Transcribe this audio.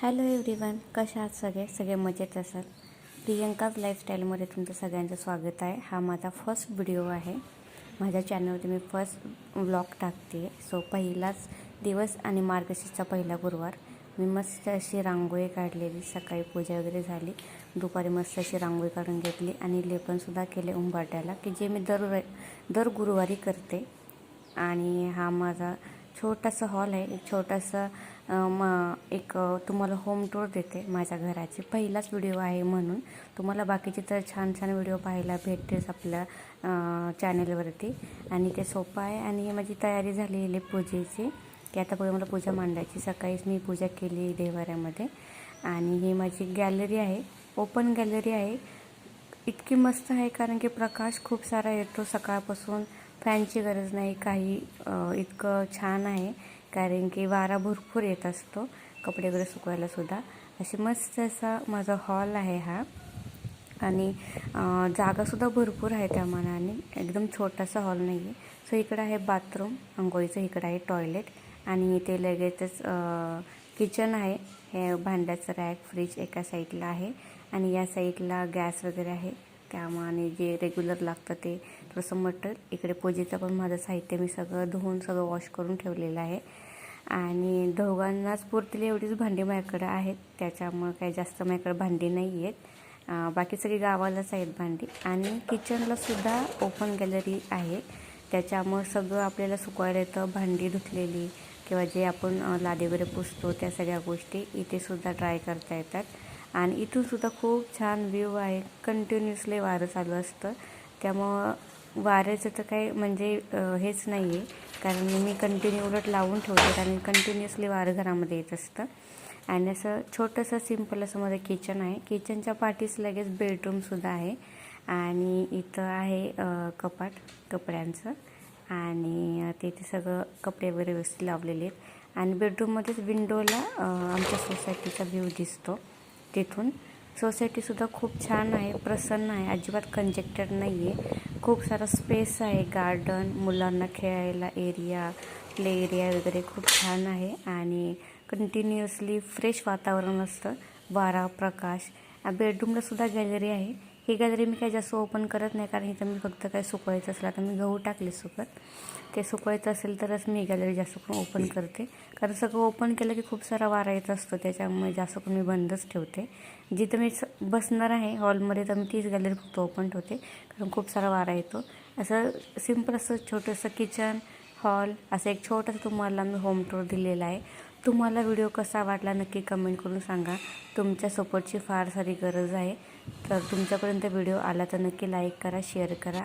Hello everyone, कशा आहात सगळे मजेत असाल. प्रियंकाज लाईफस्टाईलमध्ये तुमचं सगळ्यांचं स्वागत आहे. हा माझा फर्स्ट व्हिडिओ आहे. माझ्या चॅनलवरती मी फर्स्ट व्लॉग टाकते. सो पहिलाच दिवस आणि मार्गशीर्षचा पहिला गुरुवार. मी मस्त अशी रांगोळी काढलेली. सकाळी पूजा वगैरे झाली, दुपारी मस्त अशी रांगोळी काढून घेतली आणि लेपनसुद्धा केले उंबरठ्याला, की जे मी दर गुरुवारी करते. आणि हा माझा छोटासा हॉल आहे. एक छोटासा तुम्हाला होम टूर देते माझ्या घराची. पहिलाच व्हिडिओ आहे म्हणून तुम्हाला बाकीचे तर छान छान व्हिडिओ पाहायला भेटतेच आपल्या चॅनेलवरती. आणि ते सोपं आहे. आणि माझी तयारी झालेली पूजेची, की आता पुढे मला पूजा मांडायची. सकाळीच मी पूजा केली देवाऱ्यामध्ये. आणि ही माझी गॅलरी आहे, ओपन गॅलरी आहे. इतकी मस्त आहे कारण की प्रकाश खूप सारा येतो सकाळपासून. फॅनची गरज नाही काही. इतकं छान आहे कारण की वारा भरपूर येत असतो कपडे वगैरे सुकवायला सुद्धा. अशी मस्त असा माझा हॉल आहे हा. आणि जागासुद्धा भरपूर आहे त्या मानाने. एकदम छोटासा हॉल नाही आहे. सो इकडं आहे बाथरूम अंघोळीचं, इकडं आहे टॉयलेट आणि इथे लगेचच किचन आहे. हे भांड्याचं रॅक, फ्रीज एका साईडला आहे आणि या साईडला गॅस वगैरे आहे. त्यामुळे जे रेग्युलर लागतं ते थोडंसं मटेरियल. इकडे पूजेचं पण माझं साहित्य मी सगळं वॉश करून ठेवलेलं आहे. आणि दोघांनाच पुरतील एवढीच भांडी माझ्याकडे आहेत, त्याच्यामुळं काही जास्त माझ्याकडे भांडी नाही आहेत. बाकी सगळी गावालाच आहेत भांडी. आणि किचनलासुद्धा ओपन गॅलरी आहे, त्याच्यामुळं सगळं आपल्याला सुकवायला येतं. भांडी धुतलेली किंवा जे आपण लादी वगैरे पुसतो त्या सगळ्या गोष्टी इथेसुद्धा ट्राय करता येतात. आणि इथूनसुद्धा खूप छान व्ह्यू आहे. कंटिन्युअसली वारं चालू असतं, त्यामुळं वाऱ्याचं तर काही म्हणजे हेच नाही आहे. कारण मी कंटिन्यू उलट लावून ठेवते आणि कंटिन्युअसली वारं घरामध्ये येत असतं. आणि असं छोटंसं सिम्पल असं माझं किचन आहे. किचनच्या पाठीस लगेच बेडरूमसुद्धा आहे. आणि इथं आहे कपाट कपड्यांचं. आणि तिथे सगळं कपडे वगैरे व्यवस्थित लावलेले आहेत. आणि बेडरूममध्येच विंडोला आमच्या सोसायटीचा व्ह्यू दिसतो. तिथून सोसायटीसुद्धा खूप छान आहे, प्रसन्न आहे, अजिबात कंजेक्टेड नाही आहे. खूप सारा स्पेस आहे, गार्डन, मुलांना खेळायला एरिया, प्ले एरिया वगैरे खूप छान आहे. आणि कंटिन्युअसली फ्रेश वातावरण असतं, वारा, प्रकाश. बेडरूमलासुद्धा गॅलरी आहे. ही गॅलरी मी काही जास्त ओपन करत नाही कारण इथं मी फक्त काय सुकवायचं असलं, आता मी गहू टाकले सुकत, ते सुकवायचं असेल तरच मी गॅलरी जास्त करून ओपन करते. कारण सगळं ओपन केलं की खूप सारा वारा येत असतो, त्याच्यामुळे जास्त करून मी बंदच ठेवते. जिथं मी बसणार आहे हॉलमध्ये तर मी तीच गॅलरी फक्त ओपन ठेवते कारण खूप सारा वारा येतो. असं सिम्पल असं छोटंसं किचन, हॉल, असं एक छोटंसं तुम्हाला मी होम टूर दिलेला आहे. तुम्हाला व्हिडिओ कसा वाटला नक्की कमेंट करून सांगा. तुमच्या सपोर्टची फार सारी गरज आहे. तर तुमच्यापर्यंत व्हिडिओ आला तर नक्की लाईक करा, शेअर करा.